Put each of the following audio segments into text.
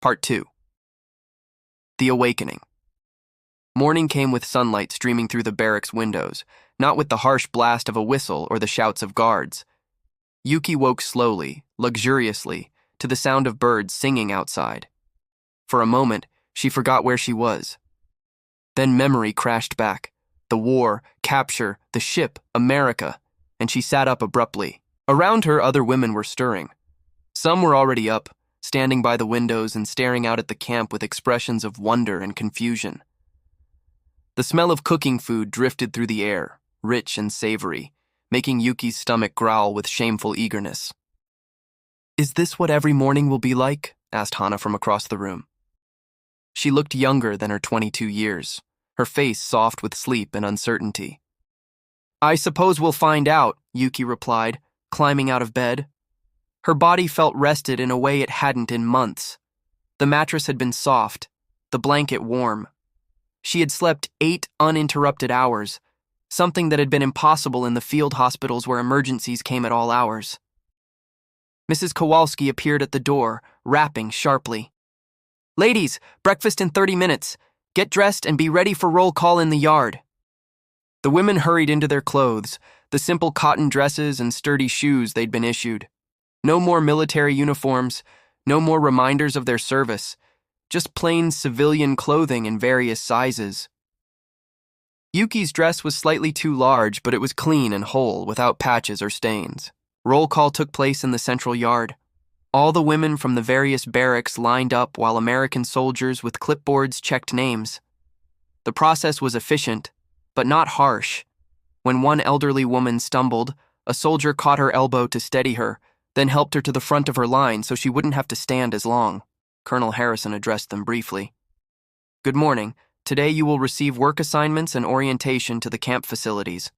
Part 2. The Awakening. Morning came with sunlight streaming through the barracks windows, not with the harsh blast of a whistle or the shouts of guards. Yuki woke slowly, luxuriously, to the sound of birds singing outside. For a moment, she forgot where she was. Then memory crashed back. The war, capture, the ship, America, and she sat up abruptly. Around her, other women were stirring. Some were already up, standing by the windows and staring out at the camp with expressions of wonder and confusion. The smell of cooking food drifted through the air, rich and savory, making Yuki's stomach growl with shameful eagerness. "Is this what every morning will be like?" asked Hana from across the room. She looked younger than her 22 years, her face soft with sleep and uncertainty. "I suppose we'll find out," Yuki replied, climbing out of bed. Her body felt rested in a way it hadn't in months. The mattress had been soft, the blanket warm. She had slept 8 uninterrupted hours, something that had been impossible in the field hospitals where emergencies came at all hours. Mrs. Kowalski appeared at the door, rapping sharply. "Ladies, breakfast in 30 minutes. Get dressed and be ready for roll call in the yard." The women hurried into their clothes, the simple cotton dresses and sturdy shoes they'd been issued. No more military uniforms, no more reminders of their service, just plain civilian clothing in various sizes. Yuki's dress was slightly too large, but it was clean and whole, without patches or stains. Roll call took place in the central yard. All the women from the various barracks lined up while American soldiers with clipboards checked names. The process was efficient, but not harsh. When one elderly woman stumbled, a soldier caught her elbow to steady her, then helped her to the front of her line so she wouldn't have to stand as long. Colonel Harrison addressed them briefly. "Good morning. Today you will receive work assignments and orientation to the camp facilities.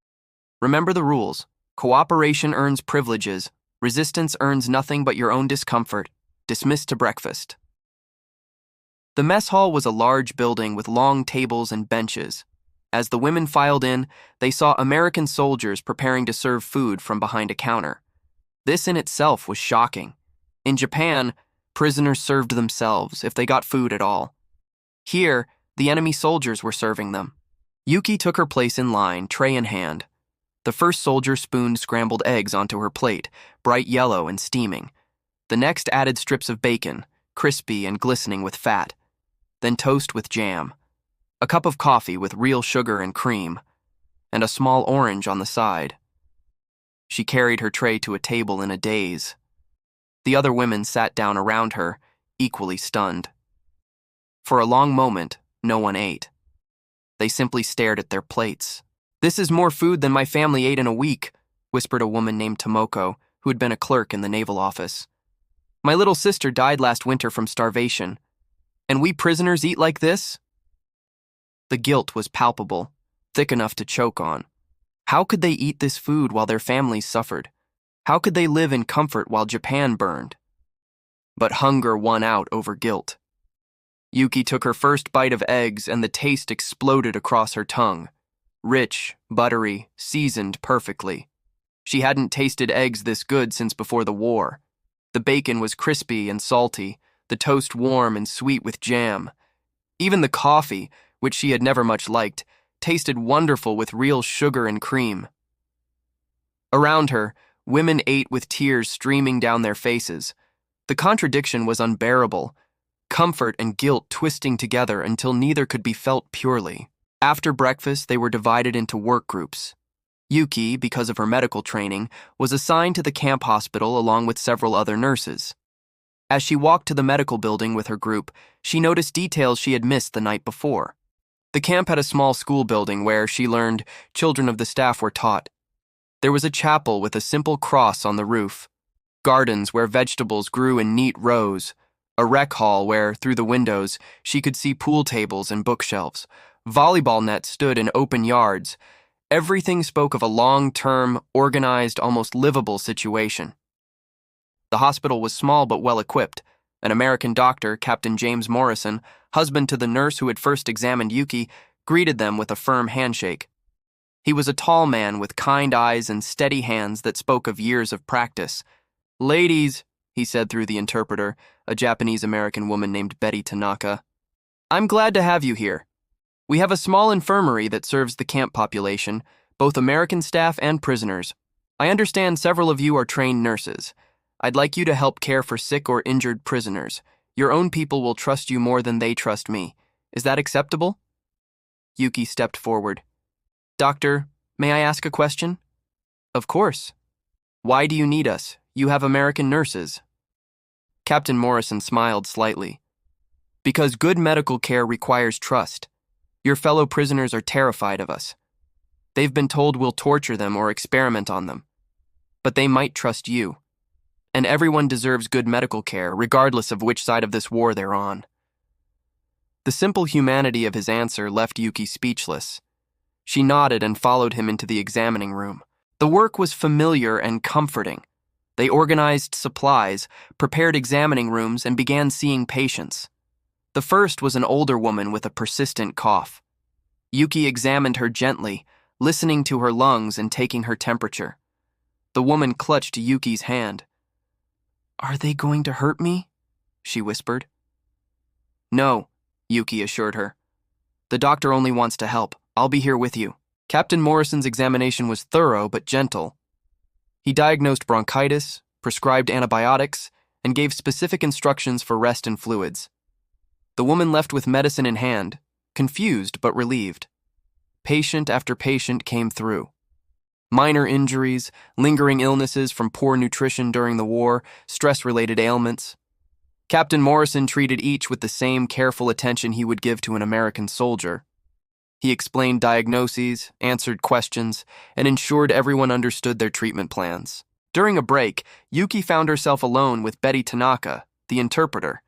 Remember the rules. Cooperation earns privileges. Resistance earns nothing but your own discomfort. Dismissed to breakfast." The mess hall was a large building with long tables and benches. As the women filed in, they saw American soldiers preparing to serve food from behind a counter. This in itself was shocking. In Japan, prisoners served themselves if they got food at all. Here, the enemy soldiers were serving them. Yuki took her place in line, tray in hand. The first soldier spooned scrambled eggs onto her plate, bright yellow and steaming. The next added strips of bacon, crispy and glistening with fat. Then toast with jam. A cup of coffee with real sugar and cream. And a small orange on the side. She carried her tray to a table in a daze. The other women sat down around her, equally stunned. For a long moment, no one ate. They simply stared at their plates. "This is more food than my family ate in a week," whispered a woman named Tomoko, who had been a clerk in the naval office. "My little sister died last winter from starvation. And we prisoners eat like this?" The guilt was palpable, thick enough to choke on. How could they eat this food while their families suffered? How could they live in comfort while Japan burned? But hunger won out over guilt. Yuki took her first bite of eggs and the taste exploded across her tongue. Rich, buttery, seasoned perfectly. She hadn't tasted eggs this good since before the war. The bacon was crispy and salty, the toast warm and sweet with jam. Even the coffee, which she had never much liked, tasted wonderful with real sugar and cream. Around her, women ate with tears streaming down their faces. The contradiction was unbearable, comfort and guilt twisting together until neither could be felt purely. After breakfast, they were divided into work groups. Yuki, because of her medical training, was assigned to the camp hospital along with several other nurses. As she walked to the medical building with her group, she noticed details she had missed the night before. The camp had a small school building where, she learned, children of the staff were taught. There was a chapel with a simple cross on the roof, gardens where vegetables grew in neat rows, a rec hall where, through the windows, she could see pool tables and bookshelves. Volleyball nets stood in open yards. Everything spoke of a long-term, organized, almost livable situation. The hospital was small but well-equipped. An American doctor, Captain James Morrison, husband to the nurse who had first examined Yuki, greeted them with a firm handshake. He was a tall man with kind eyes and steady hands that spoke of years of practice. "Ladies," he said through the interpreter, a Japanese-American woman named Betty Tanaka. "I'm glad to have you here. We have a small infirmary that serves the camp population, both American staff and prisoners. I understand several of you are trained nurses. I'd like you to help care for sick or injured prisoners. Your own people will trust you more than they trust me. Is that acceptable?" Yuki stepped forward. "Doctor, may I ask a question?" "Of course. Why do you need us? You have American nurses." Captain Morrison smiled slightly. "Because good medical care requires trust. Your fellow prisoners are terrified of us. They've been told we'll torture them or experiment on them. But they might trust you. And everyone deserves good medical care, regardless of which side of this war they're on." The simple humanity of his answer left Yuki speechless. She nodded and followed him into the examining room. The work was familiar and comforting. They organized supplies, prepared examining rooms, and began seeing patients. The first was an older woman with a persistent cough. Yuki examined her gently, listening to her lungs and taking her temperature. The woman clutched Yuki's hand. "Are they going to hurt me?" she whispered. "No," Yuki assured her. "The doctor only wants to help. I'll be here with you." Captain Morrison's examination was thorough but gentle. He diagnosed bronchitis, prescribed antibiotics, and gave specific instructions for rest and fluids. The woman left with medicine in hand, confused but relieved. Patient after patient came through. Minor injuries, lingering illnesses from poor nutrition during the war, stress-related ailments. Captain Morrison treated each with the same careful attention he would give to an American soldier. He explained diagnoses, answered questions, and ensured everyone understood their treatment plans. During a break, Yuki found herself alone with Betty Tanaka, the interpreter.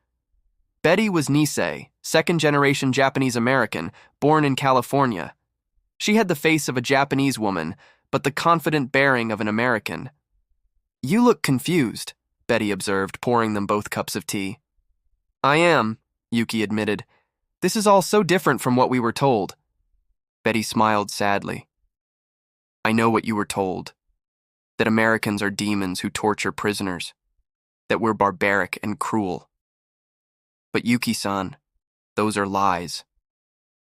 Betty was Nisei, second-generation Japanese-American, born in California. She had the face of a Japanese woman, but the confident bearing of an American. "You look confused," Betty observed, pouring them both cups of tea. "I am," Yuki admitted. "This is all so different from what we were told." Betty smiled sadly. "I know what you were told. That Americans are demons who torture prisoners. That we're barbaric and cruel. But Yuki-san, those are lies.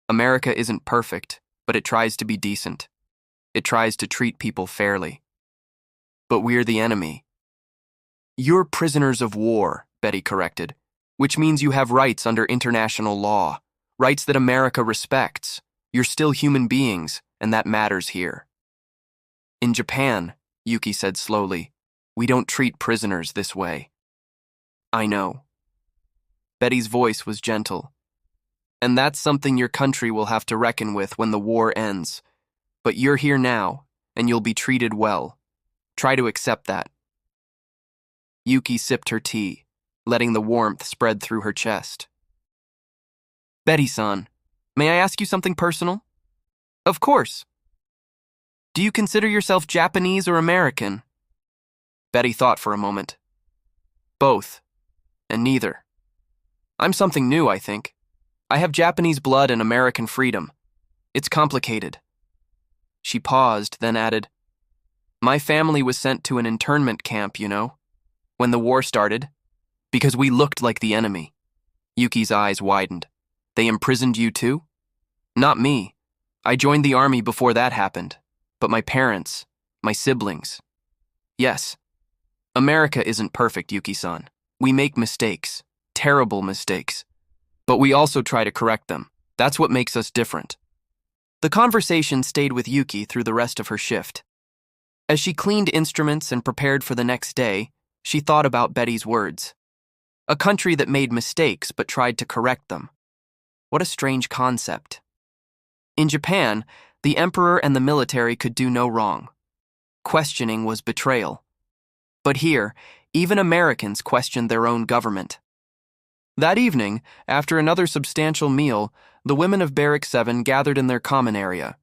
America isn't perfect, but it tries to be decent. It tries to treat people fairly. But we're the enemy." "You're prisoners of war," Betty corrected, "which means you have rights under international law, rights that America respects. You're still human beings, and that matters here." "In Japan," Yuki said slowly, "we don't treat prisoners this way." "I know." Betty's voice was gentle. "And that's something your country will have to reckon with when the war ends. But you're here now, and you'll be treated well. Try to accept that." Yuki sipped her tea, letting the warmth spread through her chest. "Betty-san, may I ask you something personal?" "Of course." "Do you consider yourself Japanese or American?" Betty thought for a moment. "Both, and neither. I'm something new, I think. I have Japanese blood and American freedom. It's complicated." She paused, then added, "My family was sent to an internment camp, you know, when the war started, because we looked like the enemy." Yuki's eyes widened. "They imprisoned you too?" "Not me. I joined the army before that happened. But my parents, my siblings. Yes. America isn't perfect, Yuki-san. We make mistakes, terrible mistakes. But we also try to correct them. That's what makes us different." The conversation stayed with Yuki through the rest of her shift. As she cleaned instruments and prepared for the next day, she thought about Betty's words. A country that made mistakes but tried to correct them. What a strange concept. In Japan, the emperor and the military could do no wrong. Questioning was betrayal. But here, even Americans questioned their own government. That evening, after another substantial meal, the women of Barrack 7 gathered in their common area.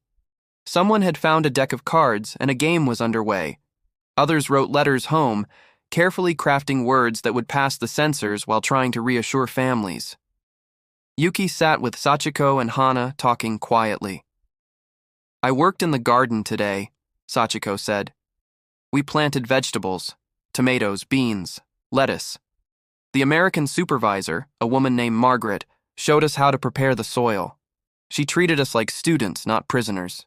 Someone had found a deck of cards and a game was underway. Others wrote letters home, carefully crafting words that would pass the censors while trying to reassure families. Yuki sat with Sachiko and Hana talking quietly. "I worked in the garden today," Sachiko said. "We planted vegetables, tomatoes, beans, lettuce. The American supervisor, a woman named Margaret, showed us how to prepare the soil. She treated us like students, not prisoners.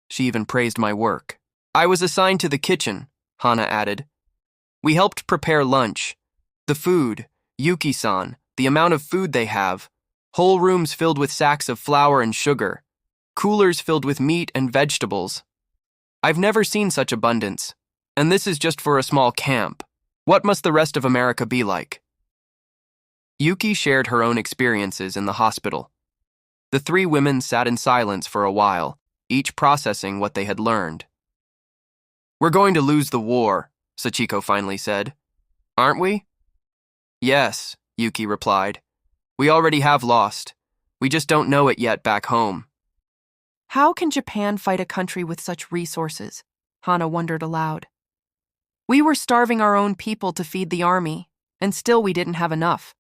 She even praised my work. I was assigned to the kitchen, Hana added. We helped prepare lunch. The food, Yuki-san, the amount of food they have, whole rooms filled with sacks of flour and sugar, coolers filled with meat and vegetables. I've never seen such abundance, and this is just for a small camp. What must the rest of America be like? Yuki shared her own experiences in the hospital. The three women sat in silence for a while, each processing what they had learned. We're going to lose the war, Sachiko finally said. Aren't we? Yes, Yuki replied. We already have lost. We just don't know it yet back home. How can Japan fight a country with such resources? Hana wondered aloud. We were starving our own people to feed the army, and still we didn't have enough.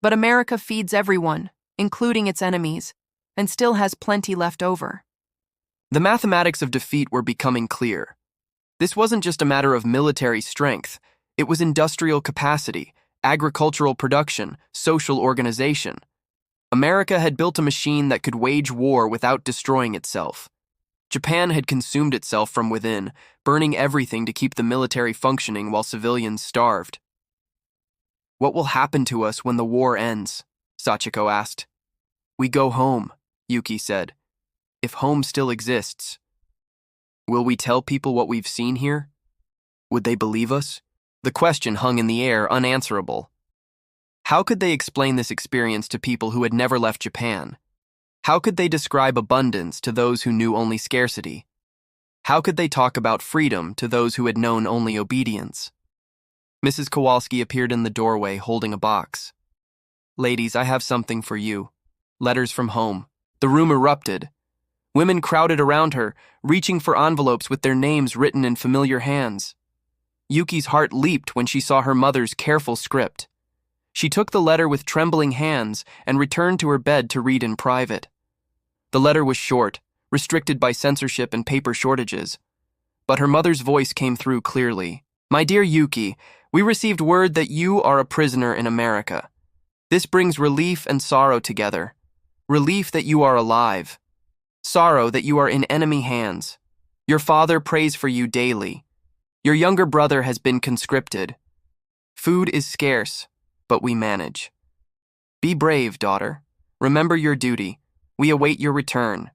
But America feeds everyone, including its enemies, and still has plenty left over. The mathematics of defeat were becoming clear. This wasn't just a matter of military strength. It was industrial capacity, agricultural production, social organization. America had built a machine that could wage war without destroying itself. Japan had consumed itself from within, burning everything to keep the military functioning while civilians starved. What will happen to us when the war ends? Sachiko asked. We go home, Yuki said. If home still exists. Will we tell people what we've seen here? Would they believe us? The question hung in the air, unanswerable. How could they explain this experience to people who had never left Japan? How could they describe abundance to those who knew only scarcity? How could they talk about freedom to those who had known only obedience? Mrs. Kowalski appeared in the doorway holding a box. Ladies, I have something for you. Letters from home. The room erupted. Women crowded around her, reaching for envelopes with their names written in familiar hands. Yuki's heart leaped when she saw her mother's careful script. She took the letter with trembling hands and returned to her bed to read in private. The letter was short, restricted by censorship and paper shortages. But her mother's voice came through clearly. My dear Yuki, we received word that you are a prisoner in America. This brings relief and sorrow together. Relief that you are alive. Sorrow that you are in enemy hands. Your father prays for you daily. Your younger brother has been conscripted. Food is scarce, but we manage. Be brave, daughter. Remember your duty. We await your return.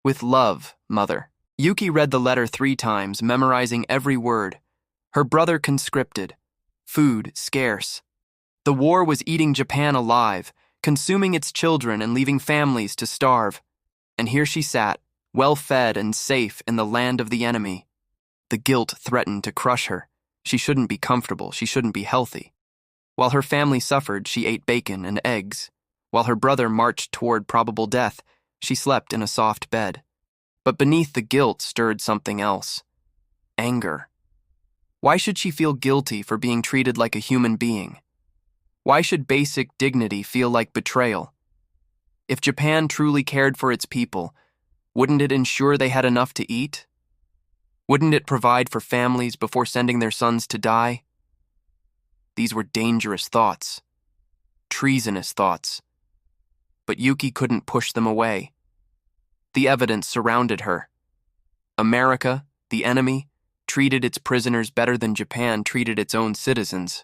With love, mother. Yuki read the letter 3 times, memorizing every word. Her brother conscripted. Food scarce. The war was eating Japan alive, consuming its children and leaving families to starve. And here she sat, well-fed and safe in the land of the enemy. The guilt threatened to crush her. She shouldn't be comfortable. She shouldn't be healthy. While her family suffered, she ate bacon and eggs. While her brother marched toward probable death, she slept in a soft bed. But beneath the guilt stirred something else. Anger. Why should she feel guilty for being treated like a human being? Why should basic dignity feel like betrayal? If Japan truly cared for its people, wouldn't it ensure they had enough to eat? Wouldn't it provide for families before sending their sons to die? These were dangerous thoughts, treasonous thoughts. But Yuki couldn't push them away. The evidence surrounded her. America, the enemy, treated its prisoners better than Japan treated its own citizens.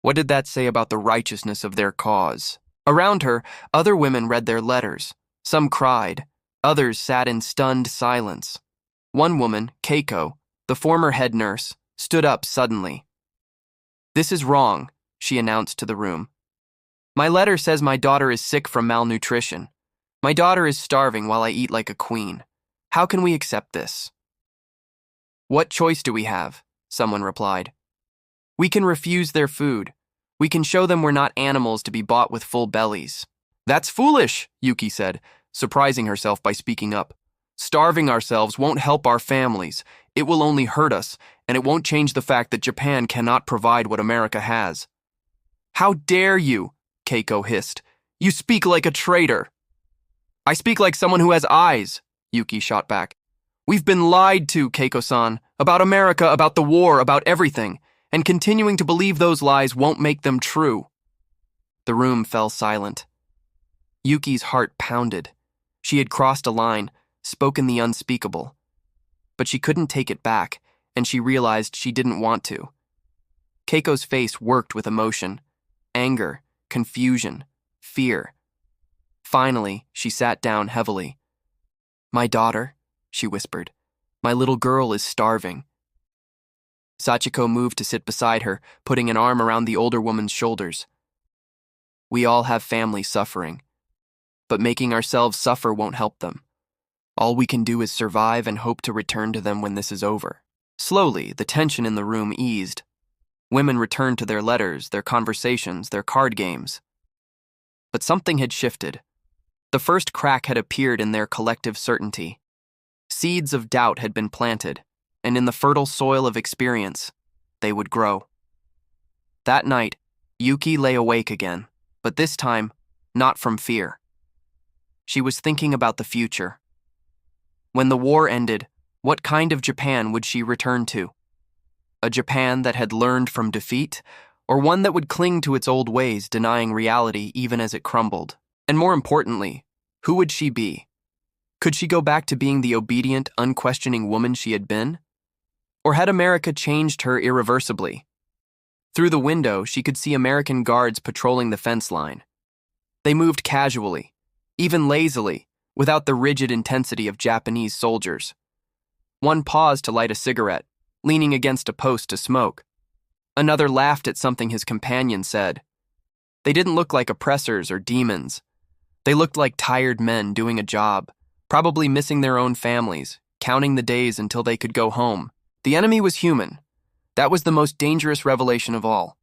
What did that say about the righteousness of their cause? Around her, other women read their letters. Some cried. Others sat in stunned silence. One woman, Keiko, the former head nurse, stood up suddenly. This is wrong, she announced to the room. My letter says my daughter is sick from malnutrition. My daughter is starving while I eat like a queen. How can we accept this? What choice do we have? Someone replied. We can refuse their food. We can show them we're not animals to be bought with full bellies. That's foolish, Yuki said, surprising herself by speaking up. Starving ourselves won't help our families. It will only hurt us, and it won't change the fact that Japan cannot provide what America has. How dare you? Keiko hissed. You speak like a traitor. I speak like someone who has eyes, Yuki shot back. We've been lied to, Keiko-san, about America, about the war, about everything, and continuing to believe those lies won't make them true. The room fell silent. Yuki's heart pounded. She had crossed a line, spoken the unspeakable. But she couldn't take it back, and she realized she didn't want to. Keiko's face worked with emotion, anger, confusion, fear. Finally, she sat down heavily. "My daughter," she whispered. "My little girl is starving." Sachiko moved to sit beside her, putting an arm around the older woman's shoulders. "We all have families suffering, but making ourselves suffer won't help them. All we can do is survive and hope to return to them when this is over." Slowly, the tension in the room eased. Women returned to their letters, their conversations, their card games. But something had shifted. The first crack had appeared in their collective certainty. Seeds of doubt had been planted, and in the fertile soil of experience, they would grow. That night, Yuki lay awake again, but this time, not from fear. She was thinking about the future. When the war ended, what kind of Japan would she return to? A Japan that had learned from defeat, or one that would cling to its old ways, denying reality even as it crumbled? And more importantly, who would she be? Could she go back to being the obedient, unquestioning woman she had been? Or had America changed her irreversibly? Through the window, she could see American guards patrolling the fence line. They moved casually, even lazily, without the rigid intensity of Japanese soldiers. One paused to light a cigarette, leaning against a post to smoke. Another laughed at something his companion said. They didn't look like oppressors or demons. They looked like tired men doing a job, probably missing their own families, counting the days until they could go home. The enemy was human. That was the most dangerous revelation of all.